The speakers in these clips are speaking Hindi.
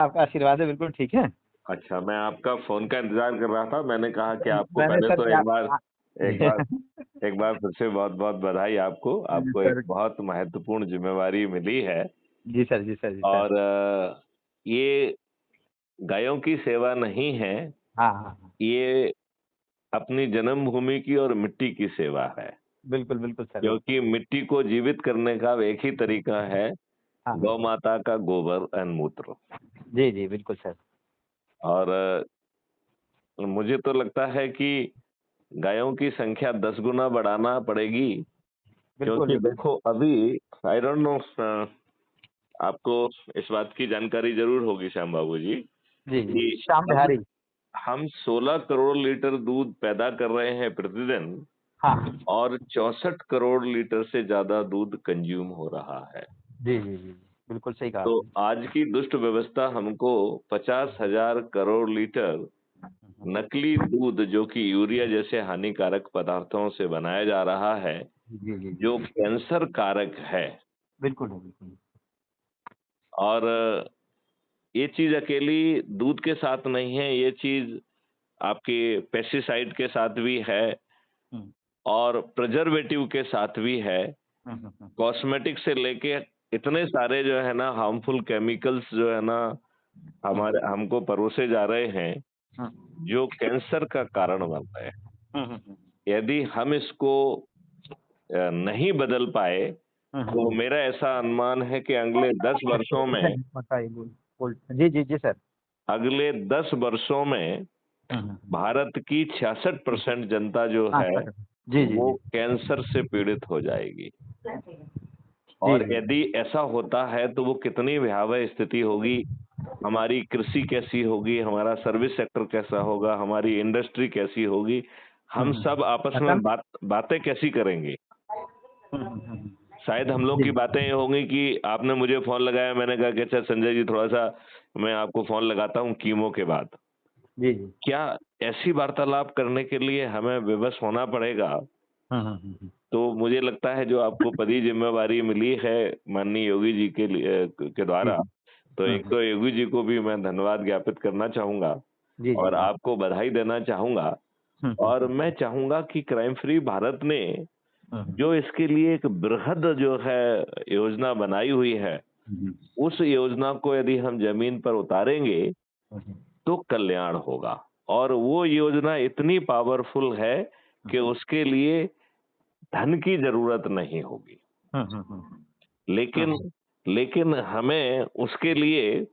आपका आशीर्वाद है, बिल्कुल ठीक है। अच्छा, मैं आपका फोन का इंतजार कर रहा था। मैंने कहा कि आपको मैंने पहले सर तो क्या एक बार एक बार फिर से बहुत बहुत बधाई आपको। आपको एक सर। बहुत महत्वपूर्ण जिम्मेवारी मिली है। जी सर, जी सर, जी सर। और ये गायों की सेवा नहीं है, हाँ हाँ हाँ, ये अपनी जन्मभूमि की और मिट्टी की सेवा है। बिल्कुल बिल्कुल सर, बिल्कुल। क्योंकि मिट्टी को जीवित करने का एक ही तरीका है, हाँ हाँ, गौ माता का गोबर एंड मूत्र। जी जी बिल्कुल सर। और मुझे तो लगता है कि गायों की संख्या 10 गुना बढ़ाना पड़ेगी। बिल्कुल क्योंकि बिल्कुल। देखो अभी, आई डोंट नो, आपको इस बात की जानकारी जरूर होगी श्याम बाबू जी, जी जी, कि श्याम अब बिहारी। हम 16 करोड़ लीटर दूध पैदा कर रहे हैं प्रतिदिन, हाँ, और 64 करोड़ लीटर से ज्यादा दूध कंज्यूम हो रहा है। जी जी जी, बिल्कुल सही कहा तो आपने। आज की दुष्ट व्यवस्था हमको 50,000 करोड़ लीटर नकली दूध, जो कि यूरिया जैसे हानिकारक पदार्थों से बनाया जा रहा है, जी जी जो जी, कैंसर कारक है। बिल्कुल बिल्कुल। और ये चीज अकेली दूध के साथ नहीं है, ये चीज आपके पेस्टिसाइड के साथ भी है, हम्म, और प्रिजर्वेटिव के साथ भी है, हम्म। कॉस्मेटिक से लेके इतने सारे जो है ना हार्मफुल केमिकल्स जो है ना हमारे हमको परोसे जा रहे हैं, हम्म, जो कैंसर का कारण बन रहे हैं। हम्म। यदि हम इसको नहीं बदल पाए, तो हम्म। मेरा ऐसा अनुमान है कि बताइए, बोल जी जी जी सर। अगले 10 वर्षों में हम्म। भारत की 66% जनता जो हाँ है सर, जी जी वो जी कैंसर से पीड़ित हो जाएगी। जी और जी। यदि ऐसा होता है तो वो कितनी भयावह स्थिति होगी। हमारी कृषि कैसी होगी, हमारा सर्विस सेक्टर कैसा होगा, हमारी इंडस्ट्री कैसी होगी, हम सब आपस रतन। में बातें कैसी करेंगे। हम्म। शायद हम लोग जी की बातें ये होंगी कि आपने मुझे फोन लगाया, मैंने कहा कि अच्छा संजय जी, थोड़ा सा मैं आपको फोन लगाता हूँ कीमो के बाद। जी जी। क्या ऐसी वार्तालाप करने के लिए हमें विवश होना पड़ेगा? तो मुझे लगता है जो आपको बड़ी जिम्मेवारी मिली है माननीय योगी जी के जी द्वारा, जी। तो एक हम्म। तो योगी जी को भी मैं धन्यवाद ज्ञापित करना चाहूंगा, जी जी और जी। आपको बधाई देना चाहूंगा। और हम्म। मैं चाहूंगा कि क्राइम फ्री भारत ने हम्म। जो इसके लिए एक बृहद जो है योजना बनाई हुई है, हम्म। उस योजना को यदि हम जमीन पर उतारेंगे हम्म। तो कल्याण होगा। और वो योजना इतनी पावरफुल है कि उसके लिए धन की जरूरत नहीं होगी। लेकिन लेकिन हमें उसके लिए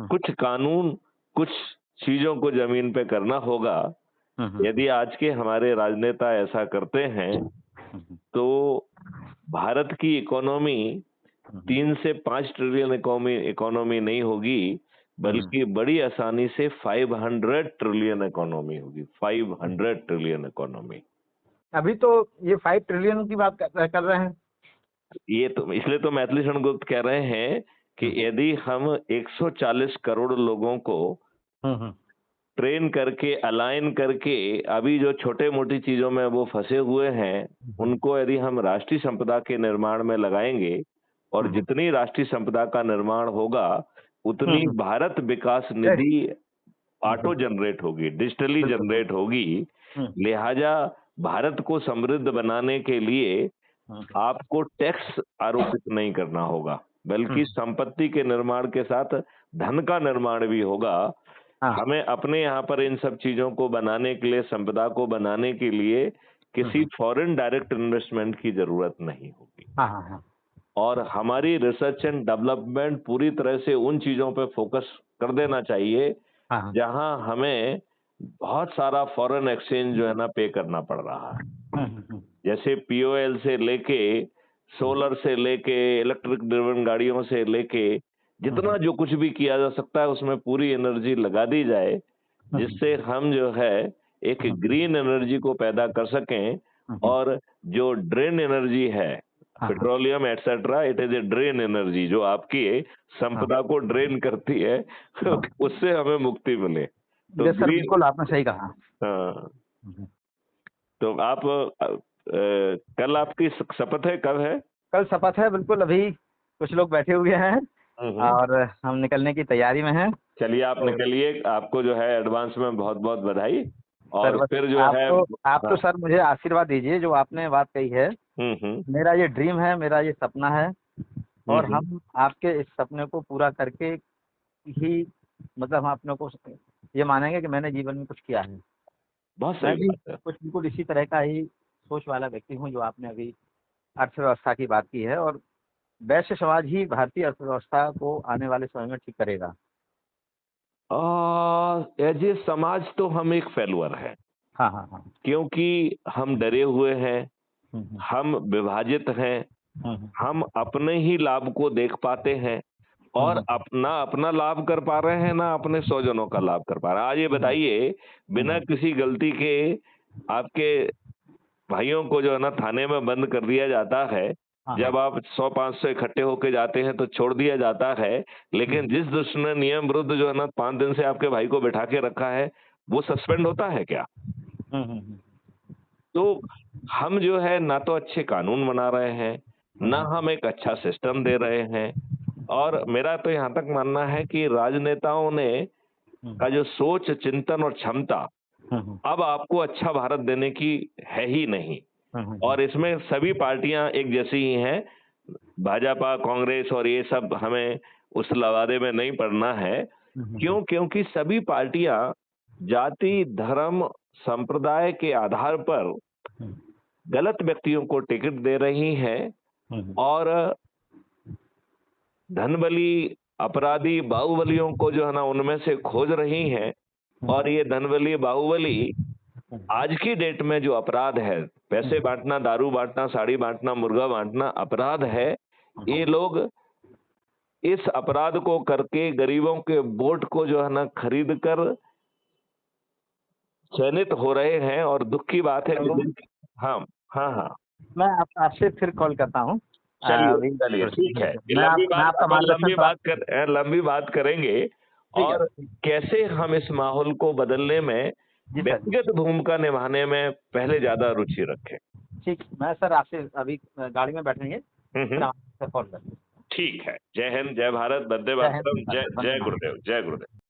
कुछ कानून, कुछ चीजों को जमीन पे करना होगा। यदि आज के हमारे राजनेता ऐसा करते हैं, तो भारत की इकोनॉमी 3 से 5 ट्रिलियन इकोनॉमी इकोनॉमी नहीं होगी, बल्कि बड़ी आसानी से 500 ट्रिलियन इकोनॉमी होगी। 500 ट्रिलियन इकोनॉमी। अभी तो ये 5 ट्रिलियन की बात कर रहे हैं। ये तो इसलिए तो मैथिली शरण गुप्त कह रहे हैं कि यदि हम 140 करोड़ लोगों को ट्रेन करके, अलाइन करके, अभी जो छोटे मोटी चीजों में वो फंसे हुए हैं, उनको यदि हम राष्ट्रीय संपदा के निर्माण में लगाएंगे, और जितनी राष्ट्रीय संपदा का निर्माण होगा उतनी भारत विकास निधि ऑटो जनरेट होगी, डिजिटली बिल्कुल जनरेट होगी। बिल्कुल। लिहाजा भारत को समृद्ध बनाने के लिए आपको टैक्स आरोपित नहीं करना होगा, बल्कि संपत्ति के निर्माण के साथ धन का निर्माण भी होगा। हाँ हमें अपने यहाँ पर इन सब चीजों को बनाने के लिए, संपदा को बनाने के लिए किसी फॉरेन डायरेक्ट इन्वेस्टमेंट की जरूरत नहीं होगी। हाँ हाँ हाँ। और हमारी रिसर्च एंड डेवलपमेंट पूरी तरह से उन चीजों पे फोकस कर देना चाहिए हाँ हाँ। जहां हमें बहुत सारा फॉरेन एक्सचेंज जो है ना पे करना पड़ रहा है। जैसे पीओएल से लेके, सोलर से लेके, इलेक्ट्रिक ड्रिवन गाड़ियों से लेके, जितना जो कुछ भी किया जा सकता है उसमें पूरी एनर्जी लगा दी जाए, जिससे हम जो है एक ग्रीन एनर्जी को पैदा कर सकें। और जो ड्रेन एनर्जी है, हाँ हाँ petroleum etcetera, it is a drain energy, जो आपकी हाँ। संपदा को ड्रेन करती है, उससे हमें मुक्ति मिले। तो यस सर, ग्रीन, बिल्कुल आपने सही कहा। हाँ। तो आप कल आपकी शपथ है, कब है? कल शपथ है, बिल्कुल। अभी कुछ लोग बैठे हुए हैं, और हम निकलने की तैयारी में हैं। चलिए आप तो निकलिए, आपको जो है एडवांस में बहुत बहुत बधाई। सर और बस फिर जो आप है तो आप तो हाँ, सर मुझे आशीर्वाद दीजिए, जो आपने बात कही है। हम्म। मेरा ये ड्रीम है, मेरा ये सपना है, और हम्म। हम आपके इस सपने को पूरा करके ही, मतलब हम अपने को ये मानेंगे कि मैंने जीवन में कुछ किया है। बहुत मैं सही भी बात है। कुछ बिल्कुल इसी तरह का ही सोच वाला व्यक्ति हूँ, जो आपने अभी अर्थव्यवस्था की बात की है, और वैश्य समाज ही भारतीय अर्थव्यवस्था को आने वाले समय में ठीक करेगा। एज ए समाज तो हम एक फेलुअर हैं, हाँ, हाँ, हाँ। क्योंकि हम डरे हुए हैं, हुँ, हुँ। हम विभाजित हैं, हुँ, हुँ। हम अपने ही लाभ को देख पाते हैं हुँ, और हुँ। अपना अपना लाभ कर पा रहे हैं, ना अपने स्वजनों का लाभ कर पा रहे हैं। आज ये हुँ, हुँ। बताइए, हुँ, बिना हुँ। किसी गलती के आपके भाइयों को जो है ना थाने में बंद कर दिया जाता है। हाँ, हाँ। जब आप 100-500 इकट्ठे होके जाते हैं तो छोड़ दिया जाता है, हुँ, लेकिन हुँ। जिस दुष्ट ने नियम विरुद्ध जो है ना 5 दिन से आपके भाई को बिठा के रखा है, वो सस्पेंड होता है क्या? हुँ, हुँ, हुँ। तो हम जो है ना तो अच्छे कानून बना रहे हैं, हुँ, ना हुँ। हम एक अच्छा सिस्टम दे रहे हैं। और मेरा तो यहाँ तक मानना है कि राजनेताओं ने हुँ, का जो सोच, चिंतन और क्षमता हुँ, हुँ। अब आपको अच्छा भारत देने की है ही नहीं। हुँ, हुँ, हुँ। और इसमें सभी पार्टियां एक जैसी ही हैं। भाजपा, कांग्रेस और ये सब हमें उस लवादे में नहीं पड़ना है। हुँ, हुँ, हुँ। क्यों? क्योंकि सभी पार्टियां जाति, धर्म, संप्रदाय के आधार पर हुँ, गलत व्यक्तियों को टिकट दे रही हैं हुँ, हुँ। और धनबली, अपराधी, बाहुबलियों को जो है ना उनमें से खोज रही हैं। हुँ, और ये धनबली, बाहुबली हुँ। आज की डेट में जो अपराध है, हुँ, पैसे हुँ। बाँटना, दारू बाँटना, साड़ी बाँटना, मुर्गा बाँटना अपराध है। हुँ, ये हुँ। लोग इस अपराध को करके गरीबों के वोट को जो है ना खरीद कर चयनित हो रहे हैं और दुःख की बात है कि तो हाँ, हाँ, हाँ। मैं आपसे फिर कॉल करता हूँ। चलिए, अभी चलिए ठीक है। ये मैं आपका मार्गदर्शन थोड़ा। लंबी बात करेंगे ठीक है और सर। कैसे हम इस माहौल को बदलने में, जी सर, जी। व्यक्तिगत भूमिका निभाने में पहले ज़्यादा रुचि रखें। ठीक, मैं सर आपसे अभी गाड़ी में बैठेंगे, हुँ, फिर हुँ। हम आपसे कॉल करेंगे। ठीक है। जय हिंद, जय भारत, वंदे जय हिंद, मातरम, सर, जय वंदे जय मातरम। गुरुदेव, जय गुरुदेव।